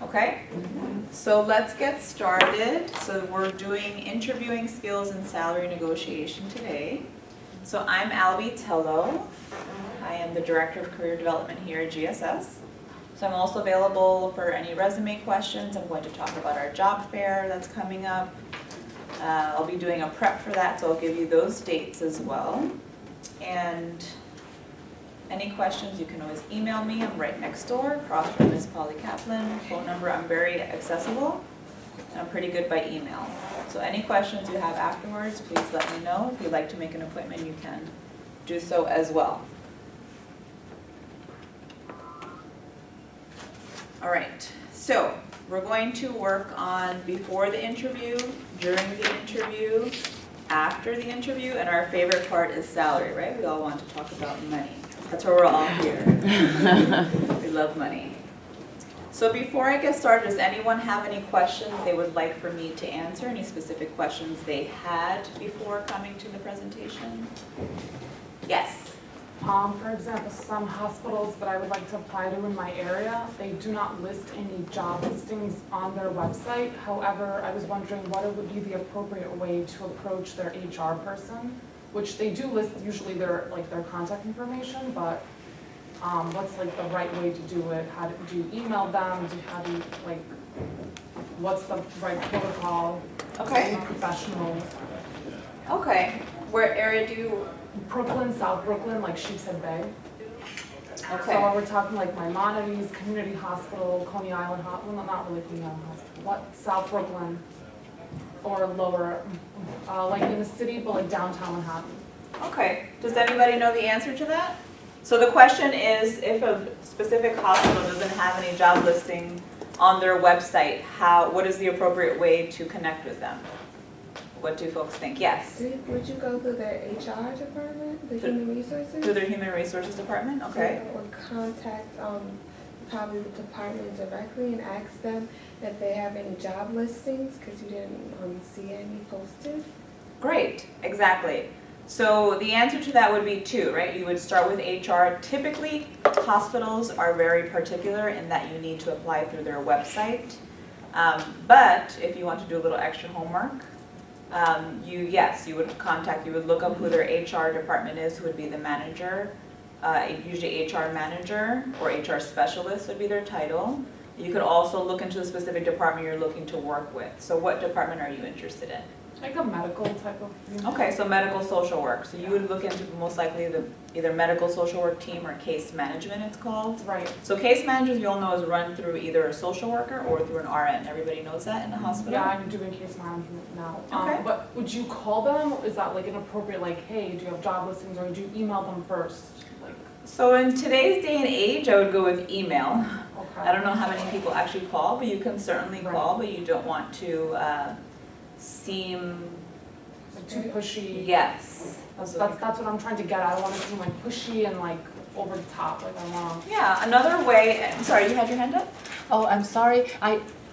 Okay, so let's get started. So we're doing interviewing skills and salary negotiation today. So I'm Alby Tello. I am the Director of Career Development here at GSS. So I'm also available for any resume questions. I'm going to talk about our job fair that's coming up. I'll be doing a prep for that, so I'll give you those dates as well. And any questions, you can always email me. I'm right next door, across from Miss Polly Kaplan. Phone number, I'm very accessible. And I'm pretty good by email. So any questions you have afterwards, please let me know. If you'd like to make an appointment, you can do so as well. All right, so we're going to work on before the interview, during the interview, after the interview, and our favorite part is salary, right? We all want to talk about money. That's why we're all here. We love money. So before I get started, does anyone have any questions they would like for me to answer? Any specific questions they had before coming to the presentation? Yes. For example, some hospitals that I would like to apply to in my area, they do not list any job listings on their website. However, I was wondering what it would be the appropriate way to approach their HR person, which they do list usually their contact information, but what's the right way to do it? How do you email them? What's the right protocol? Okay. Be professional. Okay. Where area do you? Brooklyn, South Brooklyn, like Sheepshead Bay. Okay. So we're talking like Maimonides Community Hospital, Coney Island Hospital, well, not really Coney Island Hospital, what, South Brooklyn, or lower, like in the city, but like downtown Manhattan. Okay, does anybody know the answer to that? So the question is, if a specific hospital doesn't have any job listing on their website, what is the appropriate way to connect with them? What do folks think? Yes? Would you go through their HR department, the human resources? Through their human resources department? Okay. Or contact probably the department directly and ask them if they have any job listings, because you didn't see any posted. Great, exactly. So the answer to that would be two, right? You would start with HR. Typically, hospitals are very particular in that you need to apply through their website. But if you want to do a little extra homework, you would look up who their HR department is, who would be the manager. Usually HR manager or HR specialist would be their title. You could also look into the specific department you're looking to work with. So what department are you interested in? Like a medical type of thing. Okay, so medical social work. So you would look into most likely the either medical social work team or case management it's called. Right. So case managers, you all know, is run through either a social worker or through an RN. Everybody knows that in the hospital? Yeah, I'm doing case management now. Okay. But would you call them? Is that like an appropriate, hey, do you have job listings, or do you email them first? So in today's day and age, I would go with email. Okay. I don't know how many people actually call, but you can certainly call, but you don't want to seem too pushy. Yes. That's what I'm trying to get at. I don't want to seem pushy and over the top. Yeah, another way, I'm sorry, you had your hand up? Oh, I'm sorry.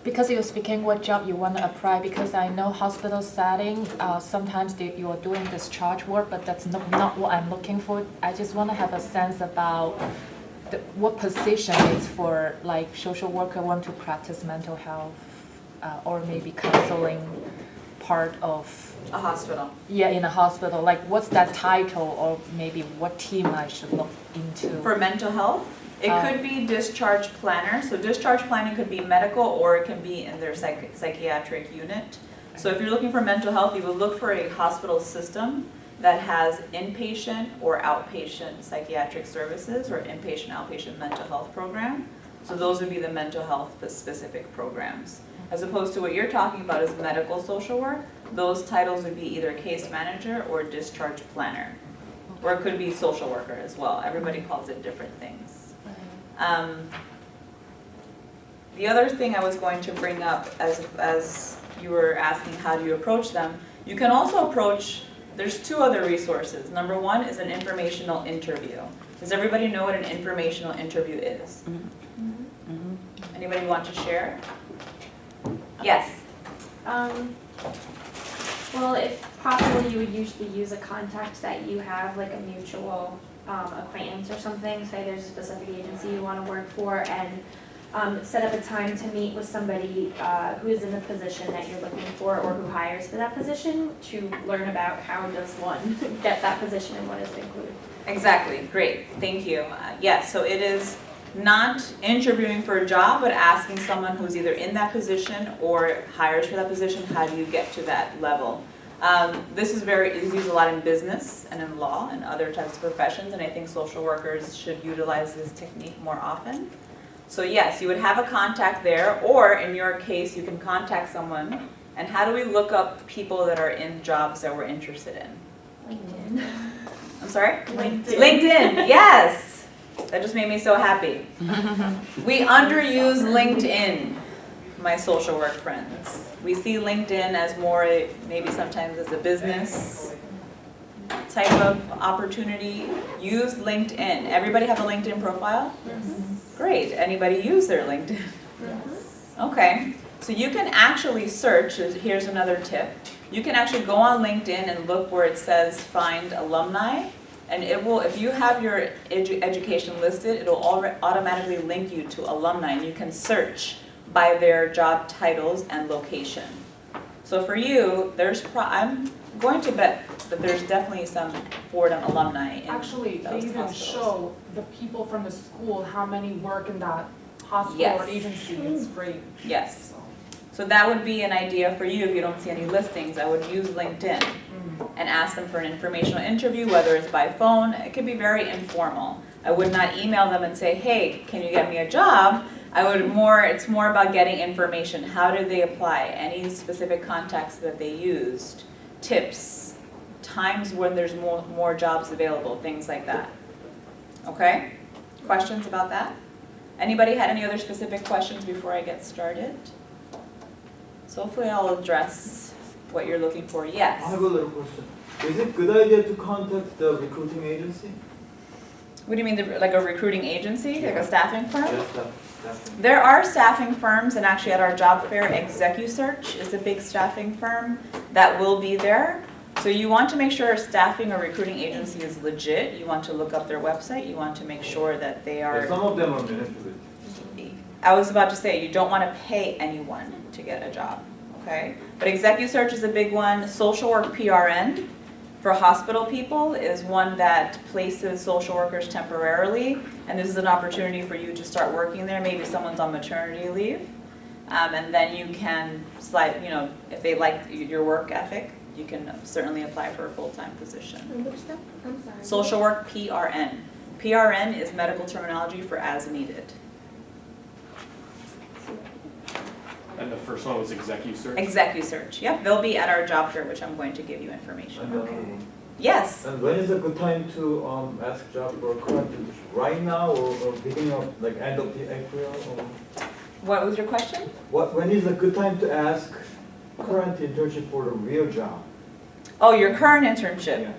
Because you're speaking what job you want to apply, because I know hospital setting, sometimes you are doing discharge work, but that's not what I'm looking for. I just want to have a sense about what position is for social worker want to practice mental health or maybe counseling part of a hospital. Yeah, in a hospital. What's that title, or maybe what team I should look into? For mental health? It could be discharge planner. So discharge planning could be medical, or it can be in their psychiatric unit. So if you're looking for mental health, you would look for a hospital system that has inpatient or outpatient psychiatric services, or inpatient, outpatient mental health program. So those would be the mental health specific programs. As opposed to what you're talking about is medical social work, those titles would be either case manager or discharge planner. Or it could be social worker as well. Everybody calls it different things. The other thing I was going to bring up as you were asking how do you approach them, you can also approach, there's two other resources. Number one is an informational interview. Does everybody know what an informational interview is? Mm-hmm. Mm-hmm. Anybody want to share? Yes. Well, if possible, you would usually use a contact that you have, like a mutual acquaintance or something. Say there's a specific agency you want to work for, and set up a time to meet with somebody who is in the position that you're looking for or who hires for that position to learn about how does one get that position and what is included. Exactly, great, thank you. Yes, so it is not interviewing for a job, but asking someone who's either in that position or hires for that position, how do you get to that level? This is used a lot in business and in law and other types of professions, and I think social workers should utilize this technique more often. So yes, you would have a contact there, or in your case, you can contact someone. And how do we look up people that are in jobs that we're interested in? LinkedIn. I'm sorry? LinkedIn. LinkedIn, yes! That just made me so happy. We underuse LinkedIn, my social work friends. We see LinkedIn as more, maybe sometimes as a business type of opportunity. Use LinkedIn. Everybody have a LinkedIn profile? Great. Anybody use their LinkedIn? Okay. So you can actually search, here's another tip. You can actually go on LinkedIn and look where it says find alumni, and it will, if you have your education listed, it will automatically link you to alumni, and you can search by their job titles and location. So for you, I'm going to bet that there's definitely some Fordham alumni in Actually, they those even hospitals. show the people from the school, how many work in that hospital Yes. or agency. It's great. Yes. So that would be an idea for you if you don't see any listings. I would use LinkedIn and ask them for an informational interview, whether it's by phone. It could be very informal. I would not email them and say, hey, can you get me a job? It's more about getting information. How did they apply? Any specific contacts that they used? Tips, times when there's more jobs available, things like that. Okay? Questions about that? Anybody had any other specific questions before I get started? So hopefully I'll address what you're looking for. Yes? I have a little question. Is it a good idea to contact the recruiting agency? What do you mean, like a recruiting agency, like a staffing firm? Yes, that's There are staffing firms, and actually at our job fair, ExecuSearch is a big staffing firm that will be there. So you want to make sure a staffing or recruiting agency is legit. You want to look up their website. You want to make sure that they are. Some of them are manipulative. I was about to say, you don't want to pay anyone to get a job, okay? But ExecuSearch is a big one. Social Work PRN for hospital people is one that places social workers temporarily, and this is an opportunity for you to start working there. Maybe someone's on maternity leave, and then you can slide, if they like your work ethic, you can certainly apply for a full-time position. And which stuff? I'm sorry. Social Work PRN. PRN is medical terminology for as needed. And the first one was ExecuSearch? ExecuSearch, yep, they'll be at our job fair, which I'm going to give you information. And, Yes, and when is a good time to ask job for a current position? Right now or beginning of, like end of the April? Or what was your question? when is a good time to ask current internship for the real job? Oh, your current internship. Yeah.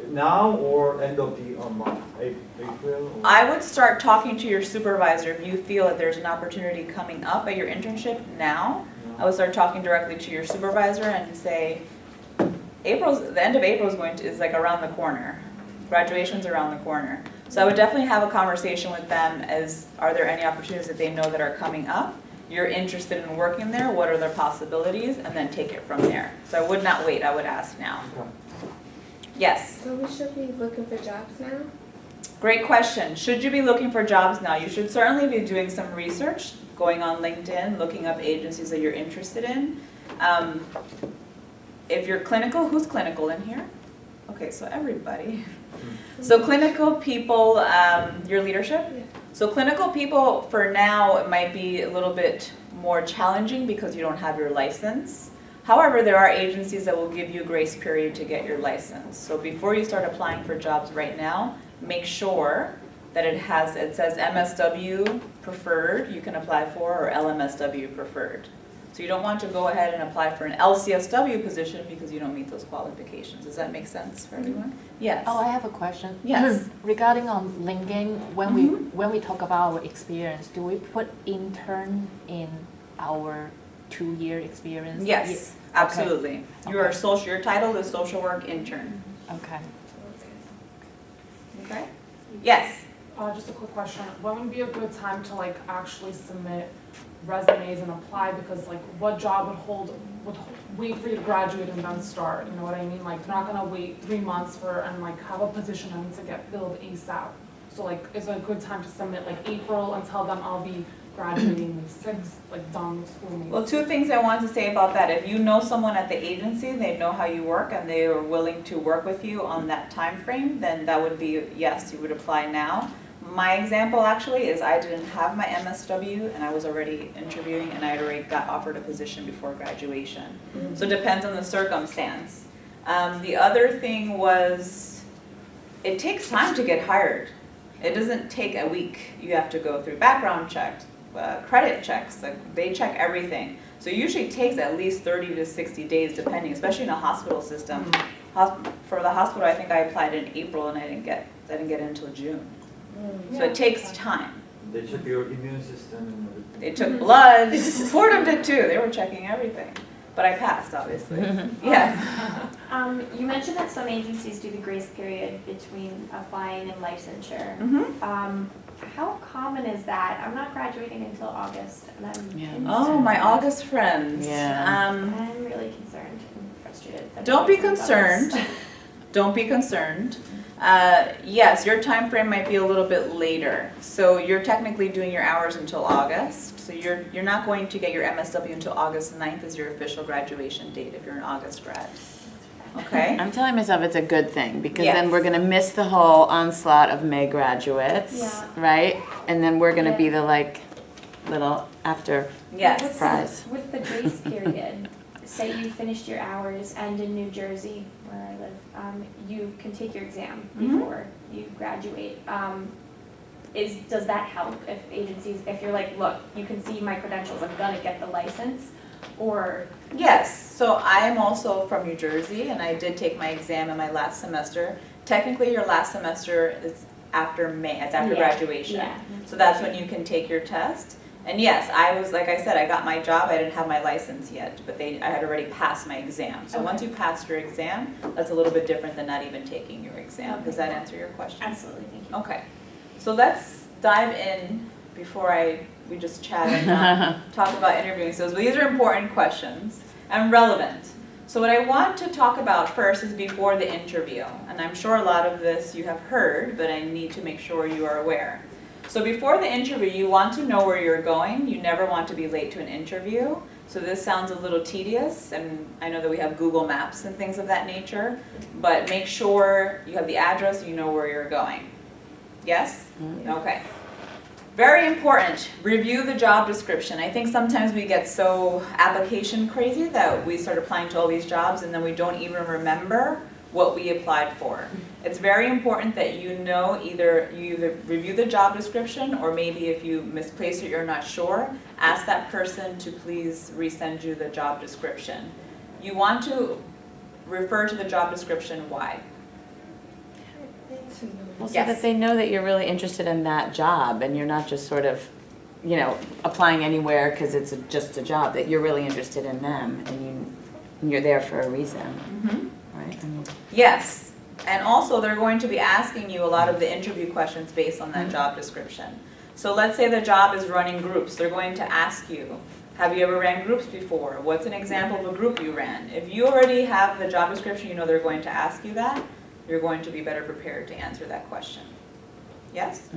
Now or end of the month, April? Or? I would start talking to your supervisor if you feel that there's an opportunity coming up at your internship now. I would start talking directly to your supervisor and say, the end of April is like around the corner. Graduation's around the corner. So I would definitely have a conversation with them as, are there any opportunities that they know that are coming up? You're interested in working there, what are their possibilities? And then take it from there. So I would not wait, I would ask now. Okay. Yes? So we should be looking for jobs now? Great question. Should you be looking for jobs now? You should certainly be doing some research, going on LinkedIn, looking up agencies that you're interested in. If you're clinical, who's clinical in here? Okay, so everybody. So clinical people, your leadership? Yeah. So clinical people, for now, it might be a little bit more challenging because you don't have your license. However, there are agencies that will give you a grace period to get your license. So before you start applying for jobs right now, make sure that it says MSW preferred you can apply for, or LMSW preferred. So you don't want to go ahead and apply for an LCSW position because you don't meet those qualifications. Does that make sense for everyone? Yes. Oh, I have a question. Yes. Regarding on LinkedIn, when we talk about our experience, do we put intern in our 2-year experience? Yes, absolutely. Your title is social work intern. Okay. Okay? Yes. Just a quick question. When would be a good time to like actually submit resumes and apply? Because like what job would wait for you to graduate and then start? You know what I mean? Like they're not gonna wait 3 months and like have a position that needs to get filled ASAP. So like is it a good time to submit like April and tell them I'll be graduating May 6th, like done with school May 6th? Well, two things I want to say about that. If you know someone at the agency, they know how you work and they are willing to work with you on that time frame, then that would be, yes, you would apply now. My example actually is I didn't have my MSW and I was already interviewing and I had already got offered a position before graduation. So it depends on the circumstance. The other thing was, it takes time to get hired. It doesn't take a week. You have to go through background checks, credit checks, like they check everything. So it usually takes at least 30 to 60 days depending, especially in a hospital system. For the hospital, I think I applied in April and I didn't get it until June. So it takes time. They check your immune system and everything. They took blood. Fordham did too. They were checking everything. But I passed, obviously. Yes. You mentioned that some agencies do the grace period between applying and licensure. How common is that? I'm not graduating until August, and I'm concerned. Oh, my August friends. Yeah. I'm really concerned and frustrated. that Don't be I'm in concerned. August. Don't be concerned. Yes, your time frame might be a little bit later. So you're technically doing your hours until August. So you're not going to get your MSW until August 9th as your official graduation date if you're an August grad. Okay? I'm telling myself it's a good thing because Yes. then we're gonna miss the whole onslaught of May graduates, Yeah. right? And then we're gonna Yeah. be the like little after Yes. prize. With the grace period, say you finished your hours and in New Jersey, where I live, you can take your exam Mhm. before you graduate. Does that help if agencies, if you're like, look, you can see my credentials, I'm gonna get the license, or? Yes, so I am also from New Jersey and I did take my exam in my last semester. Technically, your last semester is after May, it's after Yeah, graduation. yeah. So that's when you can take your test. And yes, I was, like I said, I got my job, I didn't have my license yet, but I had already passed my exam. So once you pass your exam, that's a little bit different than not even taking your exam. Does that answer your question? Absolutely, thank you. Okay, so let's dive in before we just chat and talk about interviewing skills. But these are important questions and relevant. So what I want to talk about first is before the interview. And I'm sure a lot of this you have heard, but I need to make sure you are aware. So before the interview, you want to know where you're going. You never want to be late to an interview. So this sounds a little tedious, and I know that we have Google Maps and things of that nature, but make sure you have the address, you know where you're going. Yes? Okay. Very important, review the job description. I think sometimes we get so application crazy that we start applying to all these jobs and then we don't even remember what we applied for. It's very important that you know you either review the job description or maybe if you misplace it, you're not sure, ask that person to please resend you the job description. You want to refer to the job description, why? Well, so Yes. that they know that you're really interested in that job and you're not just sort of, applying anywhere because it's just a job, that you're really interested in them and you're there for a reason, right? I mean, Yes, and also they're going to be asking you a lot of the interview questions based on that job description. So let's say the job is running groups. They're going to ask you, have you ever ran groups before? What's an example of a group you ran? If you already have the job description, you know they're going to ask you that, you're going to be better prepared to answer that question. Yes?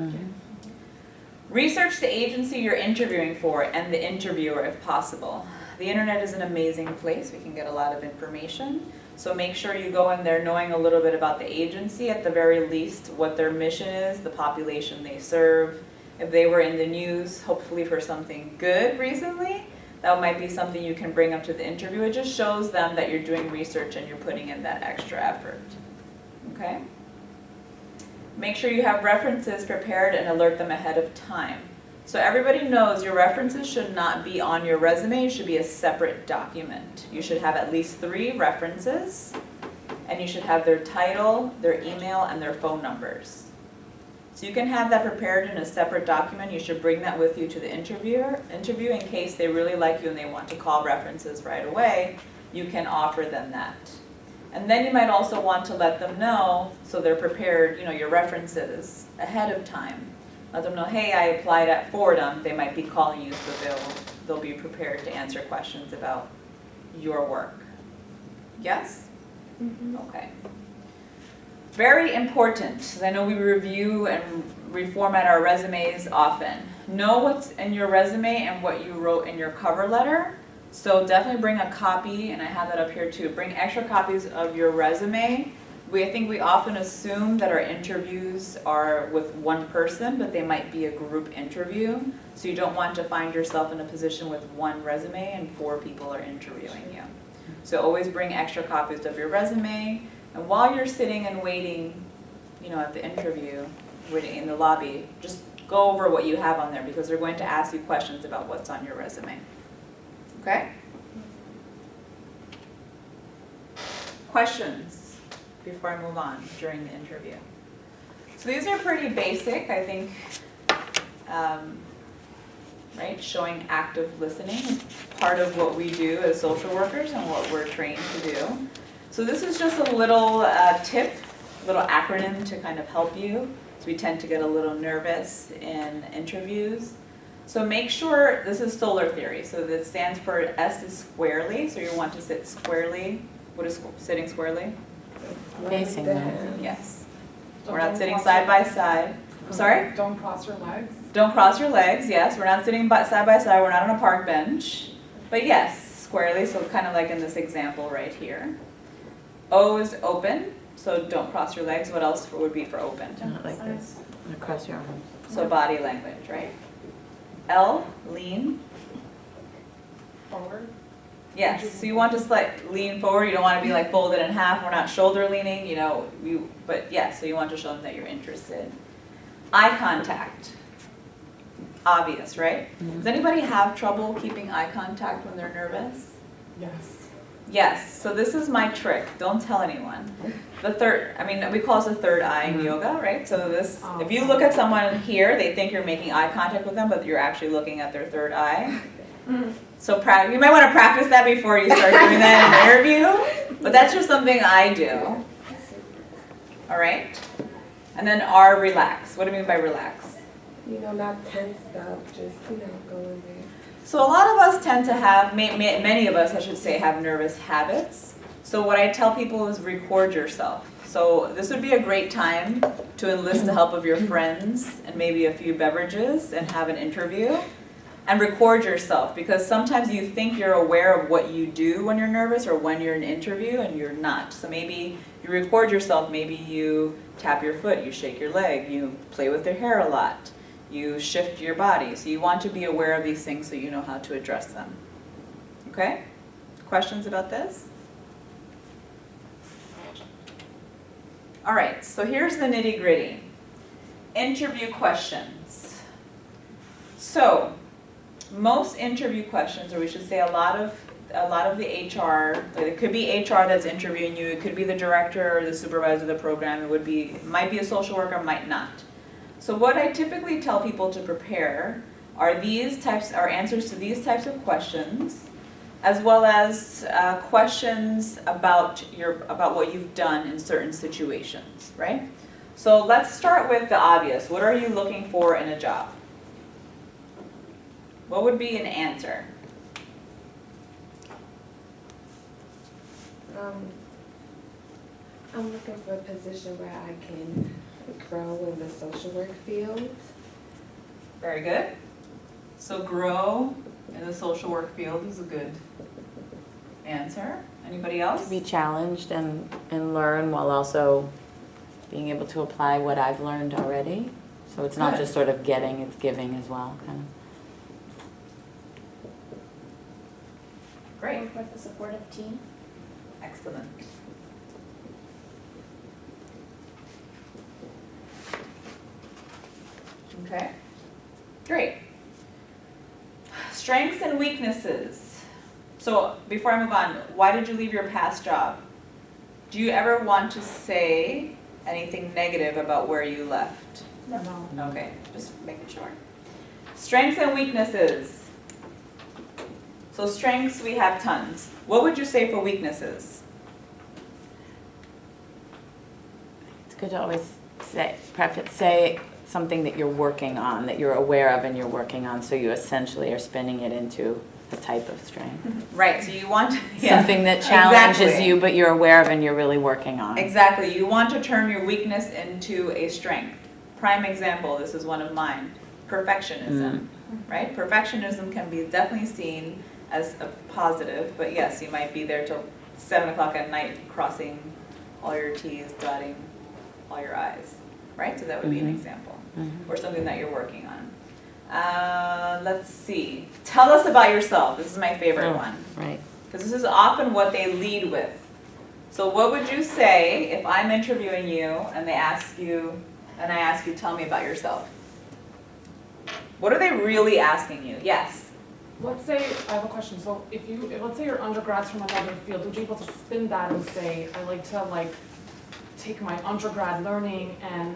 Research the agency you're interviewing for and the interviewer if possible. The internet is an amazing place. We can get a lot of information. So make sure you go in there knowing a little bit about the agency, at the very least what their mission is, the population they serve. If they were in the news, hopefully for something good recently, that might be something you can bring up to the interview. It just shows them that you're doing research and you're putting in that extra effort. Okay? Make sure you have references prepared and alert them ahead of time. So everybody knows your references should not be on your resume, it should be a separate document. You should have at least 3 references, and you should have their title, their email, and their phone numbers. So you can have that prepared in a separate document. You should bring that with you to the interview in case they really like you and they want to call references right away. You can offer them that. And then you might also want to let them know, so they're prepared, your references ahead of time. Let them know, hey, I applied at Fordham. They might be calling you, so they'll be prepared to answer questions about your work. Yes? Okay. Very important, because I know we review and reformat our resumes often. Know what's in your resume and what you wrote in your cover letter. So definitely bring a copy, and I have that up here too. Bring extra copies of your resume. I think we often assume that our interviews are with one person, but they might be a group interview. So you don't want to find yourself in a position with one resume and 4 people are interviewing you. So always bring extra copies of your resume. And while you're sitting and waiting, at the interview, waiting in the lobby, just go over what you have on there because they're going to ask you questions about what's on your resume. Okay? Questions before I move on during the interview? So these are pretty basic, I think, right? Showing active listening is part of what we do as social workers and what we're trained to do. So this is just a little tip, little acronym to kind of help you. So we tend to get a little nervous in interviews. So make sure, this is solar theory, so that stands for S is squarely, so you want to sit squarely. What is sitting squarely? Facing them. Yes. So We're not don't sitting cross side your by legs. side. I'm sorry? Don't cross your legs. Don't cross your legs, yes. We're not sitting side by side, we're not on a park bench. But yes, squarely, so kind of like in this example right here. O is open, so don't cross your legs. What else would be for open? Not like this. Across your arms. So body language, right? L, lean. Forward. Yes, so you want to lean forward. You don't want to be like folded in half. We're not shoulder leaning, but yes, so you want to show them that you're interested. Eye contact. Obvious, right? Does anybody have trouble keeping eye contact when they're nervous? Yes. Yes, so this is my trick. Don't tell anyone. We call this a third eye in yoga, right? So if you look at someone here, they think you're making eye contact with them, but you're actually looking at their third eye. So you might want to practice that before you start doing that in an interview, but that's just something I do. All right? And then R, relax. What do you mean by relax? Not tensed up, just, go in there. So a lot of us tend to have, many of us, I should say, have nervous habits. So what I tell people is record yourself. So this would be a great time to enlist the help of your friends and maybe a few beverages and have an interview. And record yourself, because sometimes you think you're aware of what you do when you're nervous or when you're in an interview and you're not. So maybe you record yourself, maybe you tap your foot, you shake your leg, you play with your hair a lot, you shift your body. So you want to be aware of these things so you know how to address them. Okay? Questions about this? All right, so here's the nitty-gritty. Interview questions. So, most interview questions, or we should say a lot of the HR, it could be HR that's interviewing you, it could be the director or the supervisor of the program, it might be a social worker, might not. So what I typically tell people to prepare are answers to these types of questions, as well as questions about what you've done in certain situations, right? So let's start with the obvious. What are you looking for in a job? What would be an answer? I'm looking for a position where I can grow in the social work field. Very good. So grow in the social work field is a good answer. Anybody else? To be challenged and learn while also being able to apply what I've learned already. So it's not Good. just sort of getting, it's giving as well, kind of. Great. Work with a supportive team. Excellent. Okay. Great. Strengths and weaknesses. So before I move on, why did you leave your past job? Do you ever want to say anything negative about where you left? No. Okay, just making sure. Strengths and weaknesses. So strengths, we have tons. What would you say for weaknesses? good to always say something that you're working on, that you're aware of and you're working on, so you essentially are spinning it into a type of strength. Right, so you want, Something that challenges exactly. you, but you're aware of and you're really working on. Exactly, you want to turn your weakness into a strength. Prime example, this is one of mine, perfectionism, right? Perfectionism can be definitely seen as a positive, but yes, you might be there till 7 o'clock at night crossing all your T's, dotting all your I's, right? So that would be an example, or something that you're working on. Let's see, tell us about yourself. This is my favorite one. Right. Because this is often what they lead with. So what would you say if I'm interviewing you and I ask you, tell me about yourself? What are they really asking you? Yes. Let's say, I have a question, so if let's say you're undergrads from another field, would you be able to spin that and say, I like to take my undergrad learning and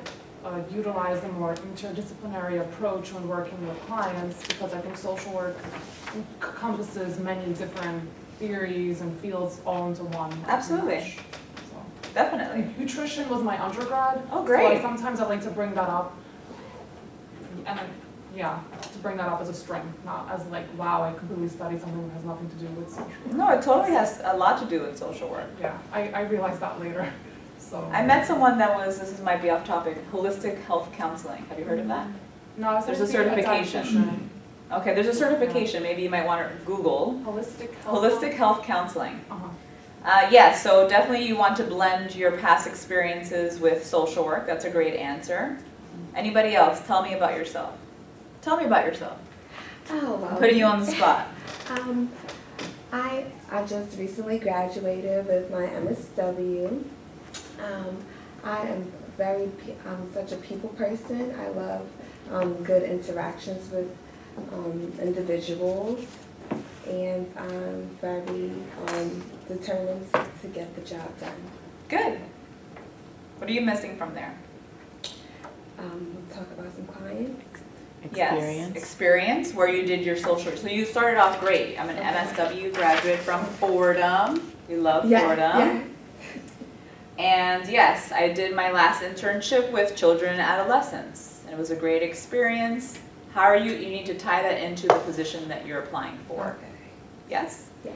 utilize a more interdisciplinary approach when working with clients, because I think social work encompasses many different theories and fields all into one. Absolutely. So, Definitely. nutrition was my undergrad. Oh, So great. sometimes I like to bring that up, and to bring that up as a strength, not as wow, I completely studied something that has nothing to do with social work. No, it totally has a lot to do with social work. Yeah, I realized that later, so. I met someone that was, might be off topic, holistic health counseling. Have you heard of that? No, I was There's a thinking certification. dietitian. Okay, there's a certification. Maybe you might want to Google holistic health counseling. Uh-huh. Yes, so definitely you want to blend your past experiences with social work. That's a great answer. Anybody else? Tell me about yourself. Tell me about yourself. Oh, well. I'm putting you on the spot. I just recently graduated with my MSW. I'm such a people person. I love good interactions with individuals, and I'm very determined to get the job done. Good. What are you missing from there? We'll talk about some clients. Experience. Yes, experience where you did your social. So you started off great. I'm an MSW graduate from Fordham. We love Fordham. Yeah. And yes, I did my last internship with children and adolescents. And it was a great experience. How are you? You need to tie that into the position that you're applying for. Okay. Yes? Yeah.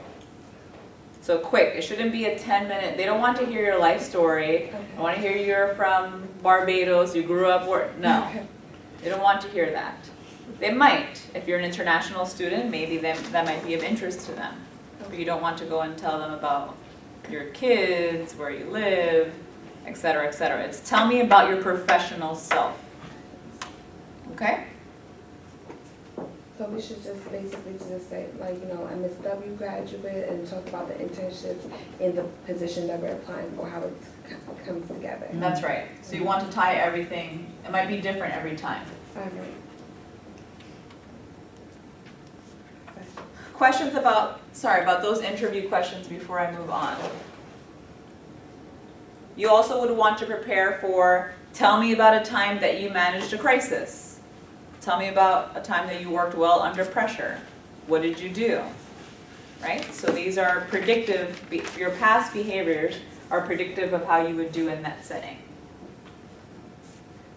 So quick, it shouldn't be a 10-minute. They don't want to hear your life story. Okay. They want to hear you're from Barbados, you grew up where, no. Okay. They don't want to hear that. They might. If you're an international student, maybe that might be of interest to them. But you don't want to go and tell them about your kids, where you live, et cetera, et cetera. It's tell me about your professional self. Okay? So we should just basically just say, MSW graduate and talk about the internships and the position that we're applying for, how it comes together. That's right. So you want to tie everything. It might be different every time. All right. Questions about those interview questions before I move on. You also would want to prepare for, tell me about a time that you managed a crisis. Tell me about a time that you worked well under pressure. What did you do? Right? So these are predictive, your past behaviors are predictive of how you would do in that setting.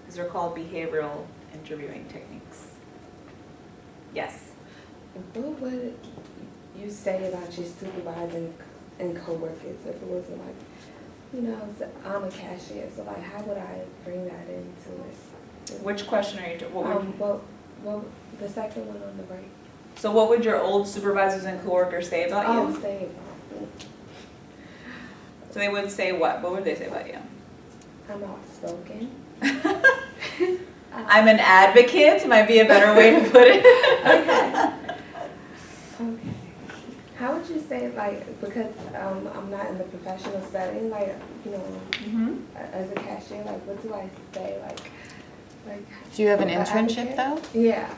These are called behavioral interviewing techniques. Yes? What would you say about your supervisor and coworkers if it wasn't I'm a cashier, so how would I bring that into it? Which question are you doing? Well, the second one on the right. So what would your old supervisors and coworkers say about you? Say So they would say what? What would they say about you? I'm outspoken. I'm an advocate, might be a better way to put it. Okay. How would you say because I'm not in the professional setting, as a cashier, what do I say, Do you have an an internship advocate? though? Yeah.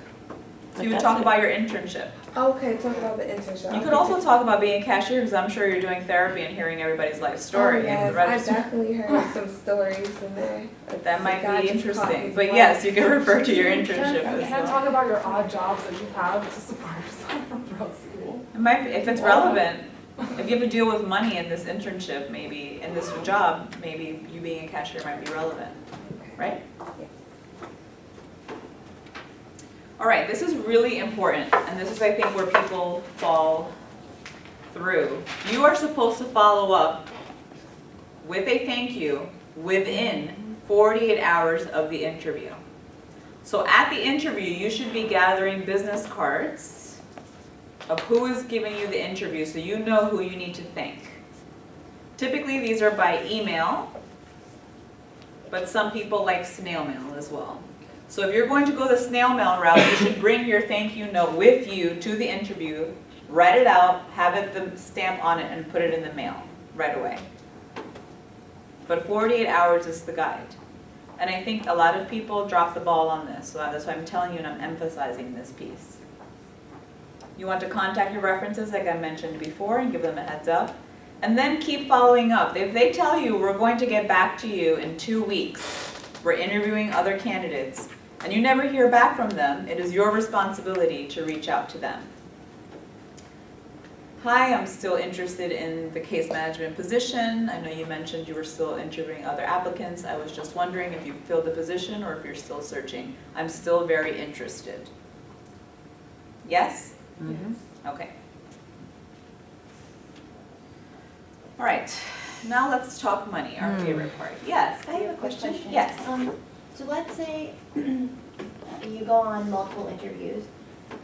So you would talk about your internship. Okay, talk about the internship. You could also talk about being a cashier because I'm sure you're doing therapy and hearing everybody's life story. Yes, The I register. definitely heard some stories in there. That might God be just caught interesting. his But wife. yes, you can refer to your internship as Can I well. talk about your odd jobs that you've had to support yourself throughout school? It might be, if it's relevant. If you have to deal with money in this internship, maybe, in this job, maybe you being a cashier might be relevant, right? All right, this is really important, and this is, I think, where people fall through. You are supposed to follow up with a thank you within 48 hours of the interview. So at the interview, you should be gathering business cards of who is giving you the interview so you know who you need to thank. Typically, these are by email, but some people like snail mail as well. So if you're going to go the snail mail route, you should bring your thank you note with you to the interview, write it out, have it the stamp on it, and put it in the mail right away. But 48 hours is the guide. And I think a lot of people drop the ball on this, so that's why I'm telling you and I'm emphasizing this piece. You want to contact your references like I mentioned before and give them a heads up. And then keep following up. If they tell you we're going to get back to you in 2 weeks, we're interviewing other candidates, and you never hear back from them, it is your responsibility to reach out to them. Hi, I'm still interested in the case management position. I know you mentioned you were still interviewing other applicants. I was just wondering if you filled the position or if you're still searching. I'm still very interested. Yes? Mm-hmm. Okay. All right, now let's talk money, our favorite part. Yes? I have a quick question. Yes. So let's say you go on multiple interviews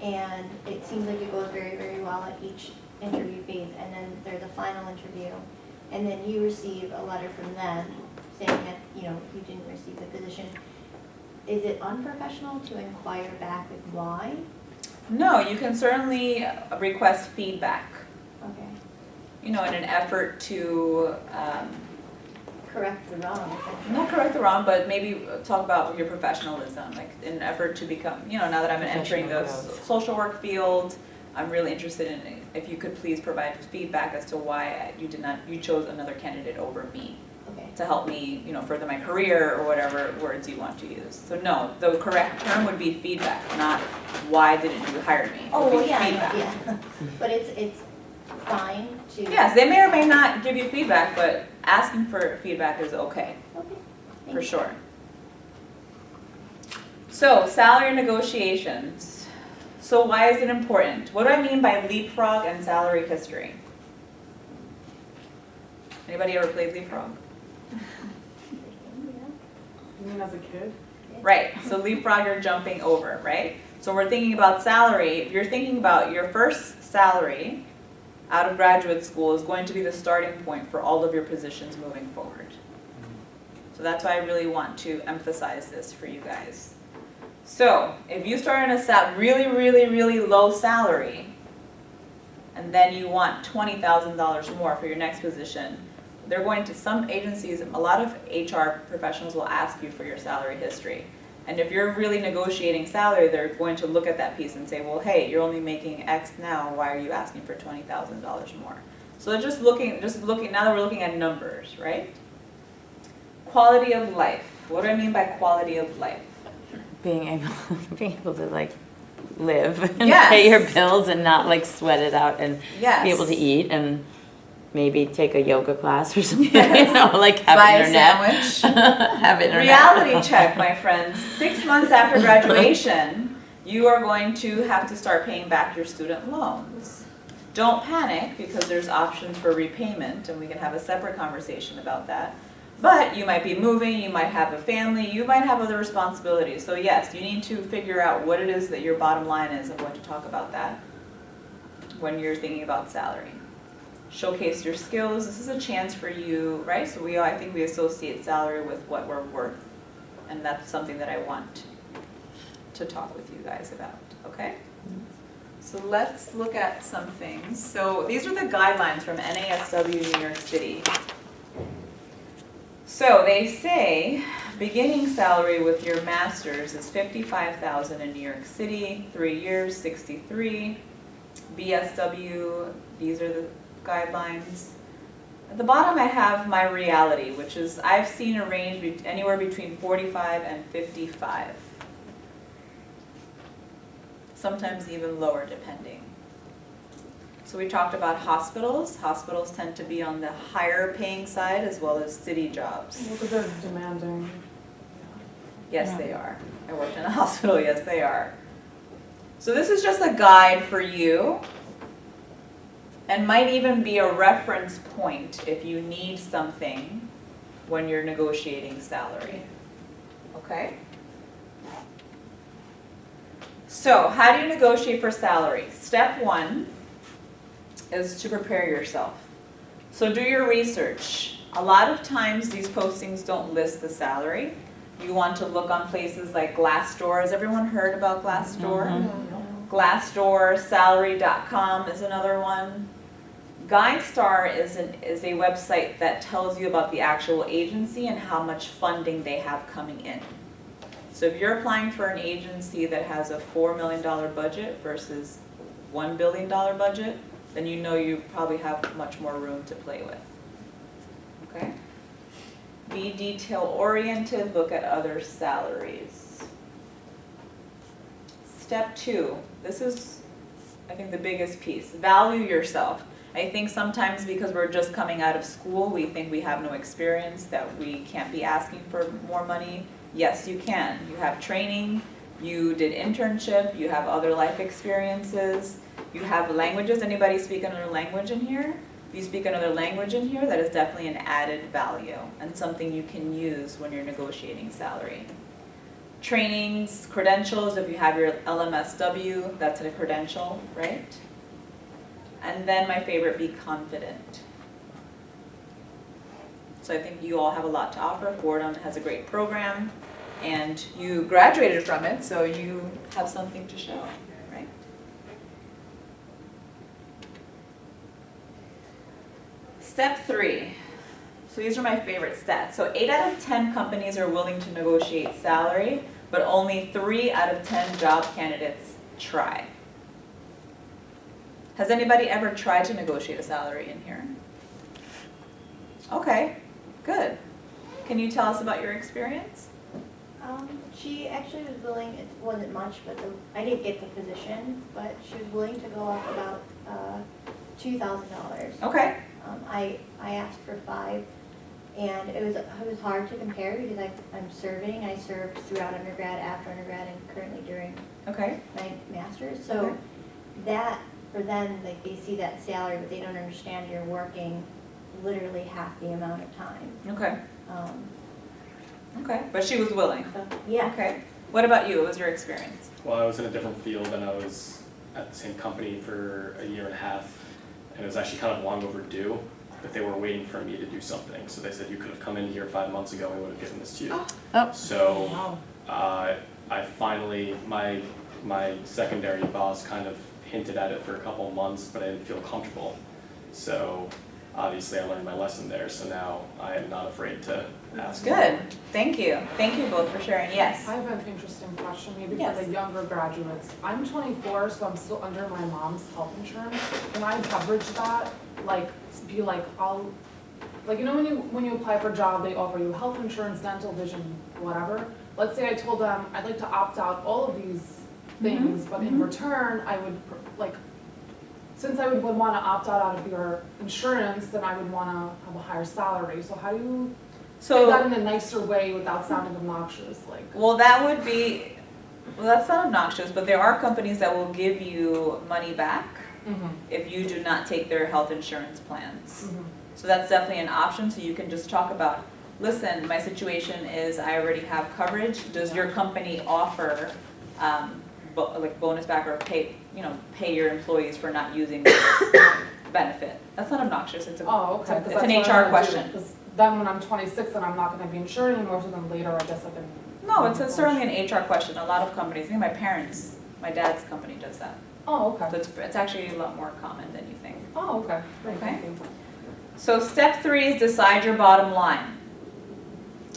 and it seems like it goes very, very well at each interview phase, and then there's a final interview, and then you receive a letter from them saying that, you know, you didn't receive the position. Is it unprofessional to inquire back with why? No, you can certainly request feedback, Okay. you know, in an effort to Correct the wrong. not correct the wrong, but maybe talk about your professionalism, like in an effort to become, you know, now that I'm entering the social work field, I'm really interested in if you could please provide feedback as to why you chose another candidate over me Okay. to help me, you know, further my career or whatever words you want to use. So no, the correct term would be feedback, not why didn't you hire me? It Oh, would well, be yeah, feedback. yeah. But it's fine to. Yes, they may or may not give you feedback, but asking for feedback is okay. Okay. Thank For you. sure. So, salary negotiations. So why is it important? What do I mean by leapfrog and salary history? Anybody ever played leapfrog? You mean as a kid? Right, so leapfrog, you're jumping over, right? So we're thinking about salary. If you're thinking about your first salary out of graduate school is going to be the starting point for all of your positions moving forward. So that's why I really want to emphasize this for you guys. So if you start on a really, really, really low salary, and then you want $20,000 more for your next position, they're going to, some agencies, a lot of HR professionals will ask you for your salary history. And if you're really negotiating salary, they're going to look at that piece and say, well, hey, you're only making X now, why are you asking for $20,000 more? So they're just looking, now that we're looking at numbers, right? Quality of life. What do I mean by quality of life? Being able to like live and Yes. pay your bills and not like sweat it out and Yes. be able to eat and maybe take a yoga class or something, Yes. you know, like have Buy a internet. sandwich. Have internet. Reality check, my friends. 6 months after graduation, you are going to have to start paying back your student loans. Don't panic because there's options for repayment, and we can have a separate conversation about that. But you might be moving, you might have a family, you might have other responsibilities. So yes, you need to figure out what it is that your bottom line is. I'm going to talk about that when you're thinking about salary. Showcase your skills. This is a chance for you, right? So I think we associate salary with what we're worth. And that's something that I want to talk with you guys about, okay? So let's look at some things. So these are the guidelines from NASW New York City. So they say beginning salary with your master's is $55,000 in New York City, 3 years, 63. BSW, these are the guidelines. At the bottom I have my reality, which is I've seen a range anywhere between 45 and 55. Sometimes even lower depending. So we talked about hospitals. Hospitals tend to be on the higher paying side as well as city jobs. Because they're demanding. Yes, they are. I worked in a hospital, yes, they are. So this is just a guide for you and might even be a reference point if you need something when you're negotiating salary. Okay? So how do you negotiate for salary? Step one is to prepare yourself. So do your research. A lot of times these postings don't list the salary. You want to look on places like Glassdoor. Has everyone heard about Glassdoor? Glassdoor, salary.com is another one. GuideStar is a website that tells you about the actual agency and how much funding they have coming in. So if you're applying for an agency that has a $4 million budget versus $1 billion budget, then you know you probably have much more room to play with. Okay? Be detail oriented, look at other salaries. Step two, this is, I think, the biggest piece. Value yourself. I think sometimes because we're just coming out of school, we think we have no experience, that we can't be asking for more money. Yes, you can. You have training, you did internship, you have other life experiences, you have languages. Anybody speak another language in here? If you speak another language in here, that is definitely an added value and something you can use when you're negotiating salary. Trainings, credentials, if you have your LMSW, that's a credential, right? And then my favorite, be confident. So I think you all have a lot to offer. Fordham has a great program and you graduated from it, so you have something to show, right? Step three. So these are my favorite stats. So 8 out of 10 companies are willing to negotiate salary, but only 3 out of 10 job candidates try. Has anybody ever tried to negotiate a salary in here? Okay, good. Can you tell us about your experience? She actually was willing, it wasn't much, but I didn't get the position, but she was willing to go up about $2,000. Okay. I asked for 5, and it was hard to compare because I'm serving. I served throughout undergrad, after undergrad, and currently during Okay. my master's. So Okay. that, for them, like, they see that salary, but they don't understand you're working literally half the amount of time. Okay. Um, Okay. But she was willing. so, yeah. Okay. What about you? What was your experience? Well, I was in a different field and I was at the same company for a year and a half, and it was actually kind of long overdue, but they were waiting for me to do something. So they said, you could have come in here 5 months ago, we would have given this to you. Oh. So I finally, my secondary boss kind of hinted at it for a couple of months, but I didn't feel comfortable. So obviously I learned my lesson there, so now I am not afraid to ask. Good. Thank you. Thank you both for sharing. Yes. I have an interesting question, maybe Yes. for the younger graduates. I'm 24, so I'm still under my mom's health insurance. Can I leverage that? Like, be like, like, you know when you apply for a job, they offer you health insurance, dental, vision, whatever. Let's say I told them I'd like to opt out all of these things, but in return, I would, like, since I would want to opt out of your insurance, then I would want to have a higher salary. So how do you say that in a nicer way without sounding obnoxious? Like, Well, that would be, well, that's not obnoxious, but there are companies that will give you money back if you do not take their health insurance plans. So that's definitely an option, so you can just talk about, listen, my situation is I already have coverage. Does your company offer like bonus back or pay your employees for not using this benefit? That's not obnoxious, it's okay. it's an HR question. Then when I'm 26 and I'm not going to be insured anymore, so then later I guess I can. No, it's certainly an HR question. A lot of companies, I think my dad's company does that. Oh, okay. So it's actually a lot more common than you think. Oh, okay. Great, Okay. thank you. So step 3 is decide your bottom line.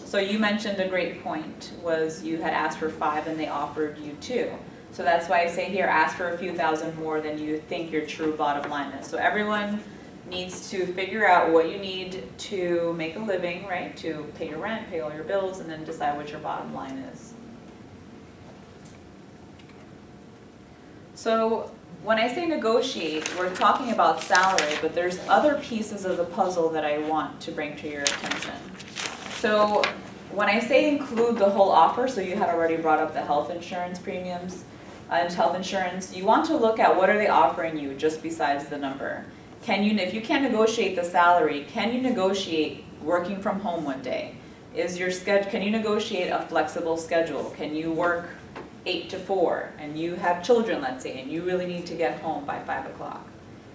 So you mentioned a great point, was you had asked for 5 and they offered you 2. So that's why I say here, ask for a few thousand more than you think your true bottom line is. So everyone needs to figure out what you need to make a living, right? To pay your rent, pay all your bills, and then decide what your bottom line is. So when I say negotiate, we're talking about salary, but there's other pieces of the puzzle that I want to bring to your attention. So when I say include the whole offer, so you had already brought up the health insurance premiums and health insurance, you want to look at what are they offering you just besides the number. Can you, if you can't negotiate the salary, can you negotiate working from home one day? Is your schedule, can you negotiate a flexible schedule? Can you work 8 to 4 and you have children, let's say, and you really need to get home by 5 o'clock?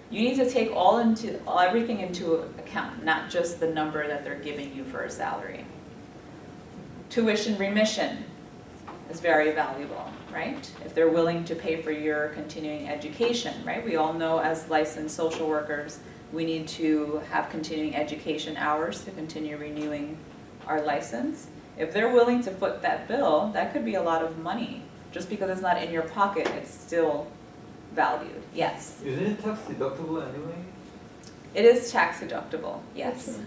You need to take everything into account, not just the number that they're giving you for a salary. Tuition remission is very valuable, right? If they're willing to pay for your continuing education, right? We all know as licensed social workers, we need to have continuing education hours to continue renewing our license. If they're willing to foot that bill, that could be a lot of money. Just because it's not in your pocket, it's still valued. Yes? Isn't it tax deductible anyway? It is tax deductible, yes.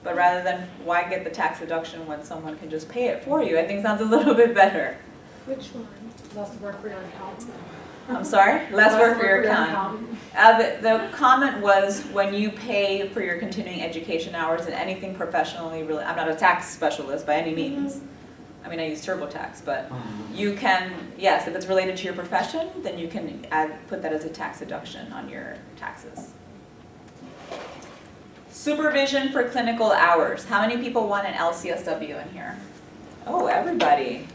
But rather than why get the tax deduction when someone can just pay it for you, I think sounds a little bit better. Which one? Less work for your accountant. I'm sorry? Less work for your accountant. The comment was when you pay for your continuing education hours and anything professionally, really, I'm not a tax specialist by any means. I mean, I use TurboTax, but you can, yes, if it's related to your profession, then you can put that as a tax deduction on your taxes. Supervision for clinical hours. How many people want an LCSW in here? Oh, everybody.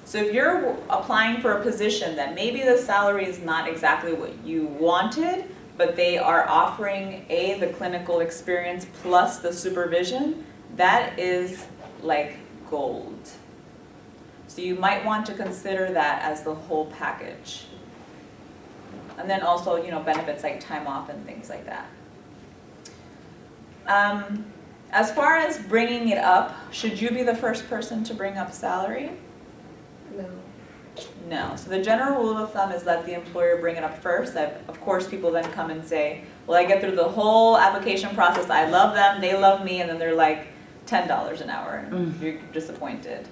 So if you're applying for a position that maybe the salary is not exactly what you wanted, but they are offering the clinical experience plus the supervision, that is like gold. So you might want to consider that as the whole package. And then also, benefits like time off and things like that. As far as bringing it up, should you be the first person to bring up salary? No. No. So the general rule of thumb is let the employer bring it up first. Of course, people then come and say, well, I get through the whole application process. I love them. They love me. And then they're like $10 an hour. And you're disappointed.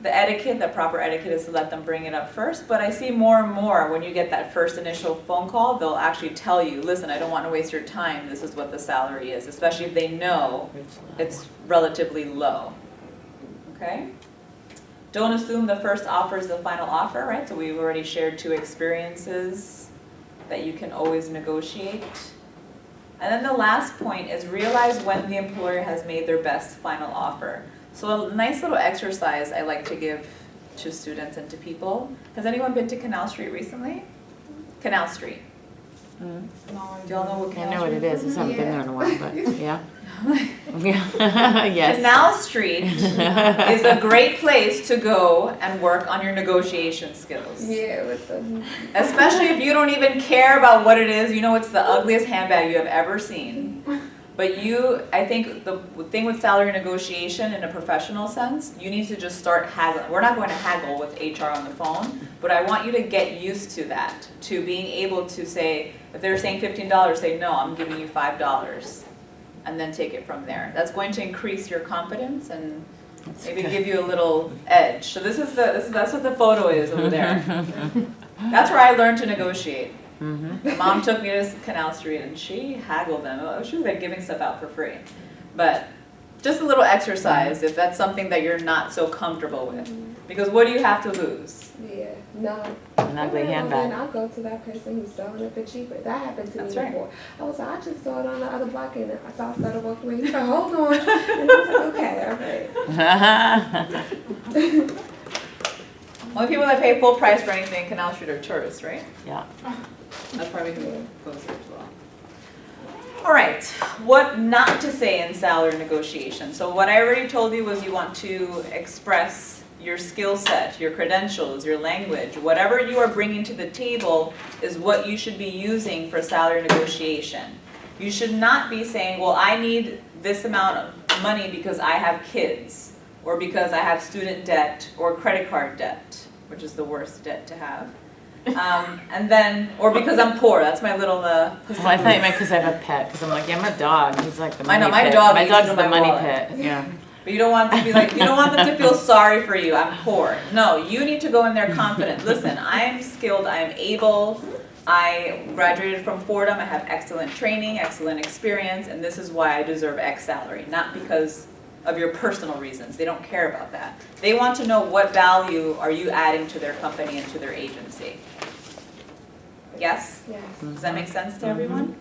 The proper etiquette is to let them bring it up first. But I see more and more when you get that first initial phone call, they'll actually tell you, listen, I don't want to waste your time. This is what the salary is, especially if they know it's relatively low. Okay? Don't assume the first offer is the final offer, right? So we've already shared 2 experiences that you can always negotiate. And then the last point is realize when the employer has made their best final offer. So a nice little exercise I like to give to students and to people. Has anyone been to Canal Street recently? Canal Street. Do y'all know what Canal Street is? I know what it is. I just haven't been there in a while, but yeah. Yes. Canal Street is a great place to go and work on your negotiation skills. Yeah, with the... Especially if you don't even care about what it is. You know it's the ugliest handbag you have ever seen. But I think the thing with salary negotiation in a professional sense, you need to just start haggling. We're not going to haggle with HR on the phone, but I want you to get used to that, to being able to say, if they're saying $15, say, no, I'm giving you $5. And then take it from there. That's going to increase your confidence and maybe give you a little edge. So that's what the photo is over there. That's where I learned to negotiate. My mom took me to Canal Street and she haggled them. She was like giving stuff out for free. But just a little exercise if that's something that you're not so comfortable with. Because what do you have to lose? Yeah, no. An ugly handbag. And I'll go to that person who's selling it for cheaper. That happened to me before. I was like, I just saw it on the other block and I thought I started walking away. He's like, hold on. And I was like, okay, all right. Only people that pay full price for anything in Canal Street are tourists, right? Yeah. That's probably who goes there as well. All right, what not to say in salary negotiation. So what I already told you was you want to express your skill set, your credentials, your language, whatever you are bringing to the table is what you should be using for salary negotiation. You should not be saying, well, I need this amount of money because I have kids, or because I have student debt or credit card debt, which is the worst debt to have. Or because I'm poor. That's my little Well, I thought you meant because I have a pet. Because I'm like, yeah, I'm a dog. He's like the I money know, my pit. dog My eats dog's into the my money wallet. pit. Yeah. But you don't want to be like, you don't want them to feel sorry for you, I'm poor. No, you need to go in there confident. Listen, I am skilled, I am able, I graduated from Fordham, I have excellent training, excellent experience, and this is why I deserve X salary, not because of your personal reasons. They don't care about that. They want to know what value are you adding to their company and to their agency. Yes? Yes. Does that make sense to everyone?